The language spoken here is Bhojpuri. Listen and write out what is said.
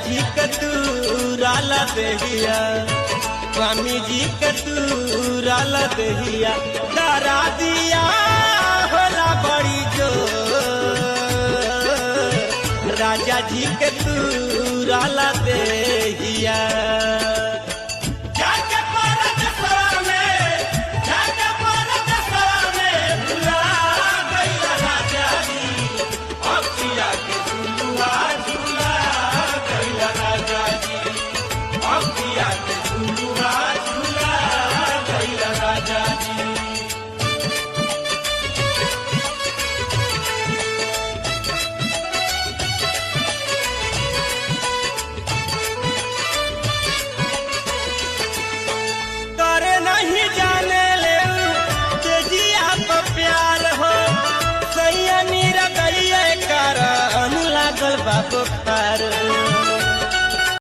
जी के तूराला देहिया, स्वामी जी के तूराला देहिया, डरा दिया होला बड़ी जो राजा जी के तूराला देहिया। बाबू खार